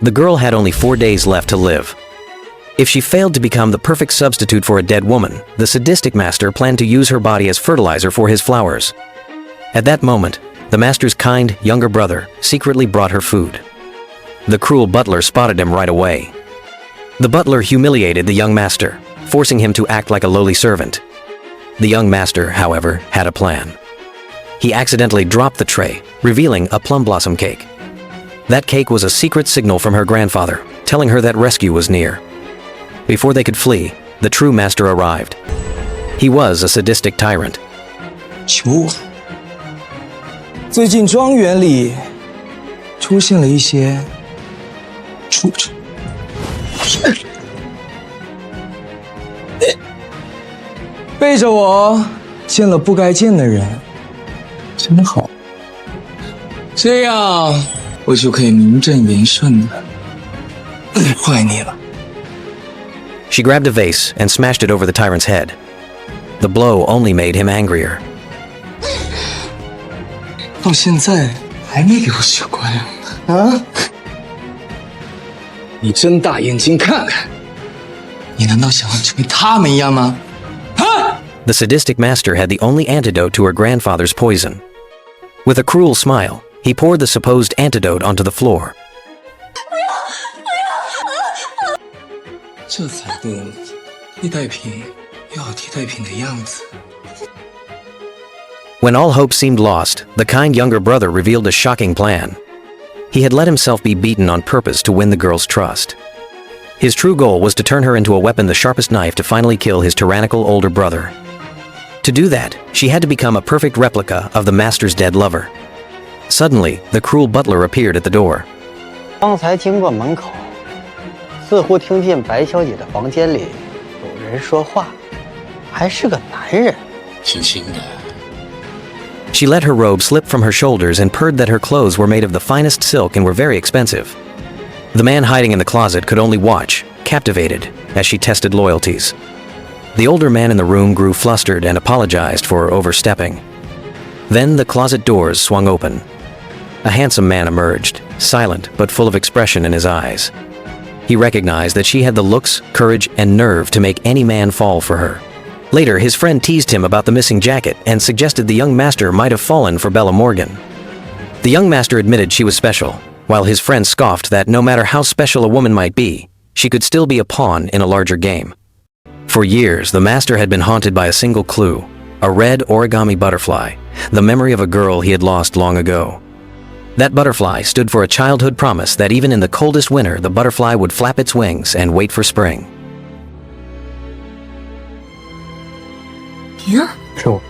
The girl had only 4 days left to live. If she failed to become the perfect substitute for a dead woman, the sadistic master planned to use her body as fertilizer for his flowers. At that moment, the master's kind, younger brother secretly brought her food. The cruel butler spotted him right away. The butler humiliated the young master, forcing him to act like a lowly servant. The young master, however, had a plan. He accidentally dropped the tray, revealing a plum blossom cake. That cake was a secret signal from her grandfather, telling her that rescue was near. Before they could flee, the true master arrived. He was a sadistic tyrant. 求我，最近庄园里出现了一些畜生，背着我见了不该见的人，真好。这样我就可以名正言顺的坏你了。 She grabbed a vase and smashed it over the tyrant's head. The blow only made him angrier. 到现在还没给我学乖啊！你睁大眼睛看看，你难道想要成为他们一样吗？啊 The sadistic master had the only antidote to her grandfather's poison. With a cruel smile, he poured the supposed antidote onto the floor. 这才对，替代品要有替代品的样子。 When all hope seemed lost, the kind younger brother revealed a shocking plan. He had let himself be beaten on purpose to win the girl's trust. His true goal was to turn her into a weapon the sharpest knife to finally kill his tyrannical older brother. To do that, she had to become a perfect replica of the master's dead lover. Suddenly, the cruel butler appeared at the door. 刚才经过门口，似乎听见白小姐的房间里有人说话，还是个男人。轻轻的。 She let her robe slip from her shoulders and purred that her clothes were made of the finest silk and were very expensive. The man hiding in the closet could only watch, captivated, as she tested loyalties. The older man in the room grew flustered and apologized for overstepping. Then the closet doors swung open. A handsome man emerged, silent but full of expression in his eyes. He recognized that she had the looks, courage, and nerve to make any man fall for her. Later, his friend teased him about the missing jacket and suggested the young master might have fallen for Bella Morgan. The young master admitted she was special, while his friend scoffed that no matter how special a woman might be, she could still be a pawn in a larger game. For years, the master had been haunted by a single clue, a red origami butterfly, the memory of a girl he had lost long ago. That butterfly stood for a childhood promise that even in the coldest winter, the butterfly would flap its wings and wait for spring. 停啊！是我，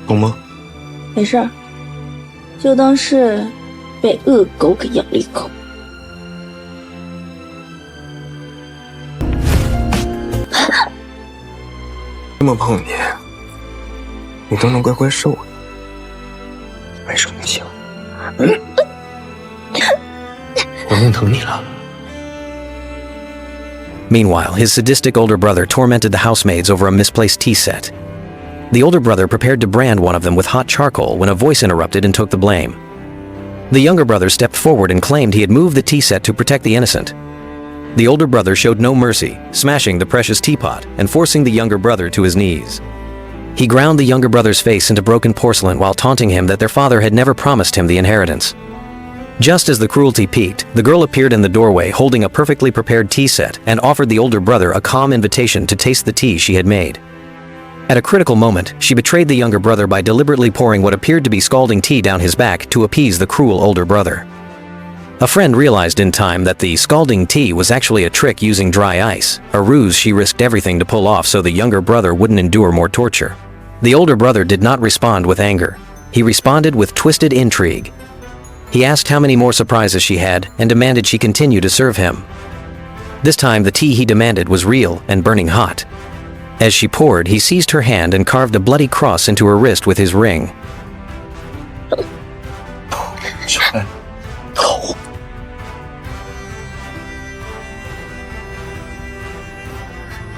懂吗？没事儿，就当是被恶狗给咬了一口。这么碰你，你都能乖乖受了，没生气了？我弄疼你了。 Meanwhile, his sadistic older brother tormented the housemaids over a misplaced tea set. The older brother prepared to brand one of them with hot charcoal when a voice interrupted and took the blame. The younger brother stepped forward and claimed he had moved the tea set to protect the innocent. The older brother showed no mercy, smashing the precious teapot and forcing the younger brother to his knees. He ground the younger brother's face into broken porcelain while taunting him that their father had never promised him the inheritance. Just as the cruelty peaked, the girl appeared in the doorway holding a perfectly prepared tea set and offered the older brother a calm invitation to taste the tea she had made. At a critical moment, she betrayed the younger brother by deliberately pouring what appeared to be scalding tea down his back to appease the cruel older brother. A friend realized in time that the scalding tea was actually a trick using dry ice, a ruse she risked everything to pull off so the younger brother wouldn't endure more torture. The older brother did not respond with anger. He responded with twisted intrigue. He asked how many more surprises she had and demanded she continue to serve him. This time, the tea he demanded was real and burning hot. As she poured, he seized her hand and carved a bloody cross into her wrist with his ring.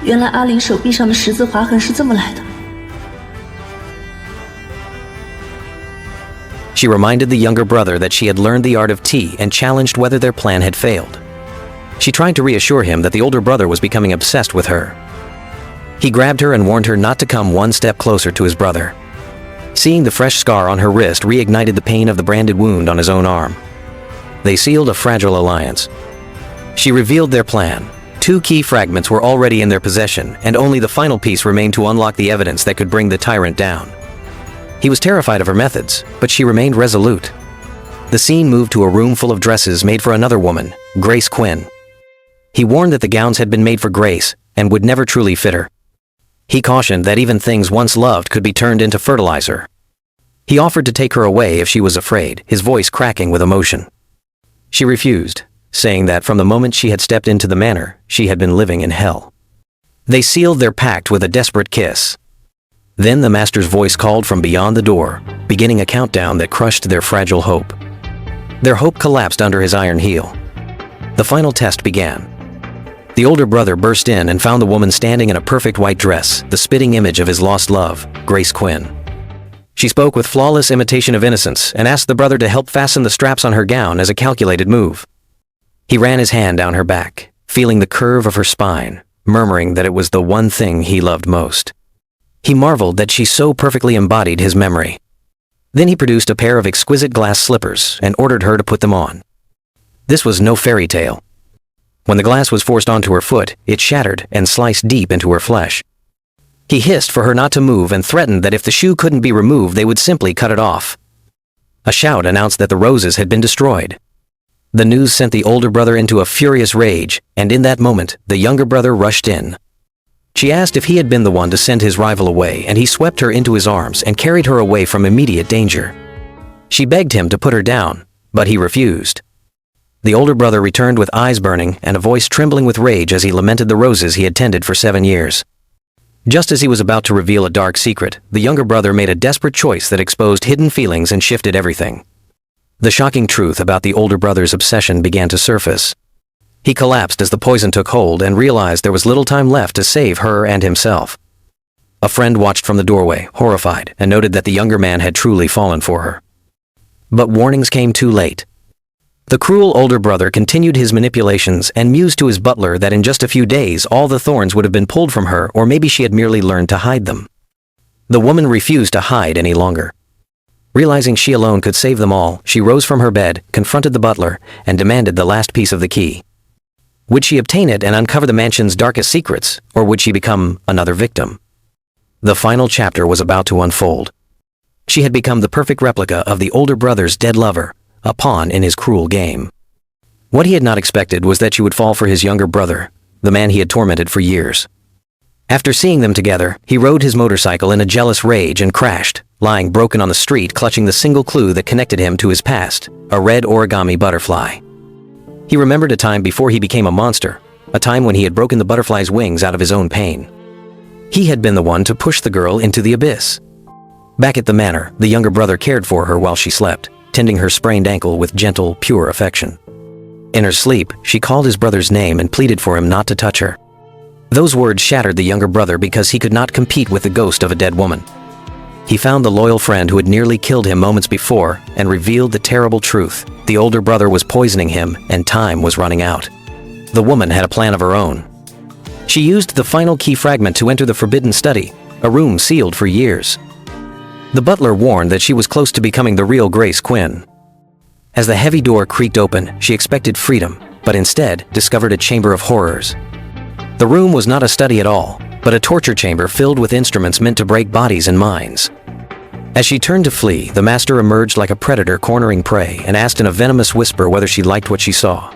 原来阿玲手臂上的十字划痕是这么来的。She reminded the younger brother that she had learned the art of tea and challenged whether their plan had failed. She tried to reassure him that the older brother was becoming obsessed with her. He grabbed her and warned her not to come one step closer to his brother. Seeing the fresh scar on her wrist reignited the pain of the branded wound on his own arm. They sealed a fragile alliance. She revealed their plan. 2 key fragments were already in their possession, and only the final piece remained to unlock the evidence that could bring the tyrant down. He was terrified of her methods, but she remained resolute. The scene moved to a room full of dresses made for another woman, Grace Quinn. He warned that the gowns had been made for Grace and would never truly fit her. He cautioned that even things once loved could be turned into fertilizer. He offered to take her away if she was afraid, his voice cracking with emotion. She refused, saying that from the moment she had stepped into the manor, she had been living in hell. They sealed their pact with a desperate kiss. Then the master's voice called from beyond the door, beginning a countdown that crushed their fragile hope. Their hope collapsed under his iron heel. The final test began. The older brother burst in and found the woman standing in a perfect white dress, the spitting image of his lost love, Grace Quinn. She spoke with flawless imitation of innocence and asked the brother to help fasten the straps on her gown as a calculated move. He ran his hand down her back, feeling the curve of her spine, murmuring that it was the one thing he loved most. He marveled that she so perfectly embodied his memory. Then he produced a pair of exquisite glass slippers and ordered her to put them on. This was no fairy tale. When the glass was forced onto her foot, it shattered and sliced deep into her flesh. He hissed for her not to move and threatened that if the shoe couldn't be removed, they would simply cut it off. A shout announced that the roses had been destroyed. The news sent the older brother into a furious rage, and in that moment, the younger brother rushed in. She asked if he had been the one to send his rival away, and he swept her into his arms and carried her away from immediate danger. She begged him to put her down, but he refused. The older brother returned with eyes burning and a voice trembling with rage as he lamented the roses he had tended for 7 years. Just as he was about to reveal a dark secret, the younger brother made a desperate choice that exposed hidden feelings and shifted everything. The shocking truth about the older brother's obsession began to surface. He collapsed as the poison took hold and realized there was little time left to save her and himself. A friend watched from the doorway, horrified, and noted that the younger man had truly fallen for her. But warnings came too late. The cruel older brother continued his manipulations and mused to his butler that in just a few days all the thorns would have been pulled from her, or maybe she had merely learned to hide them. The woman refused to hide any longer. Realizing she alone could save them all, she rose from her bed, confronted the butler, and demanded the last piece of the key. Would she obtain it and uncover the mansion's darkest secrets, or would she become another victim? The final chapter was about to unfold. She had become the perfect replica of the older brother's dead lover, a pawn in his cruel game. What he had not expected was that she would fall for his younger brother, the man he had tormented for years. After seeing them together, he rode his motorcycle in a jealous rage and crashed, lying broken on the street, clutching the single clue that connected him to his past, a red origami butterfly. He remembered a time before he became a monster, a time when he had broken the butterfly's wings out of his own pain. He had been the one to push the girl into the abyss. Back at the manor, the younger brother cared for her while she slept, tending her sprained ankle with gentle, pure affection. In her sleep, she called his brother's name and pleaded for him not to touch her. Those words shattered the younger brother because he could not compete with the ghost of a dead woman. He found the loyal friend who had nearly killed him moments before and revealed the terrible truth. The older brother was poisoning him and time was running out. The woman had a plan of her own. She used the final key fragment to enter the forbidden study, a room sealed for years. The butler warned that she was close to becoming the real Grace Quinn. As the heavy door creaked open, she expected freedom, but instead discovered a chamber of horrors. The room was not a study at all, but a torture chamber filled with instruments meant to break bodies and minds. As she turned to flee, the master emerged like a predator cornering prey and asked in a venomous whisper whether she liked what she saw.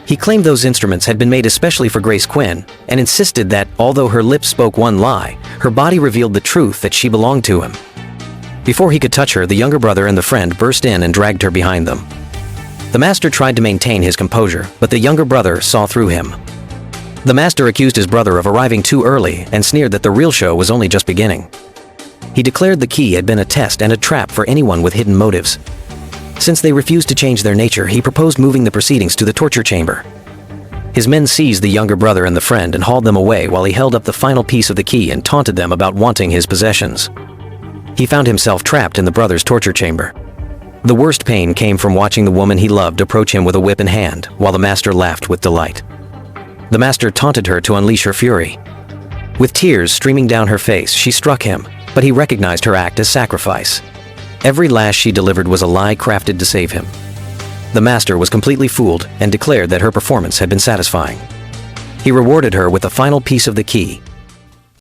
He claimed those instruments had been made especially for Grace Quinn and insisted that, although her lips spoke one lie, her body revealed the truth that she belonged to him. Before he could touch her, the younger brother and the friend burst in and dragged her behind them. The master tried to maintain his composure, but the younger brother saw through him. The master accused his brother of arriving too early and sneered that the real show was only just beginning. He declared the key had been a test and a trap for anyone with hidden motives. Since they refused to change their nature, he proposed moving the proceedings to the torture chamber. His men seized the younger brother and the friend and hauled them away while he held up the final piece of the key and taunted them about wanting his possessions. He found himself trapped in the brother's torture chamber. The worst pain came from watching the woman he loved approach him with a whip in hand, while the master laughed with delight. The master taunted her to unleash her fury. With tears streaming down her face, she struck him, but he recognized her act as sacrifice. Every lash she delivered was a lie crafted to save him. The master was completely fooled and declared that her performance had been satisfying. He rewarded her with the final piece of the key,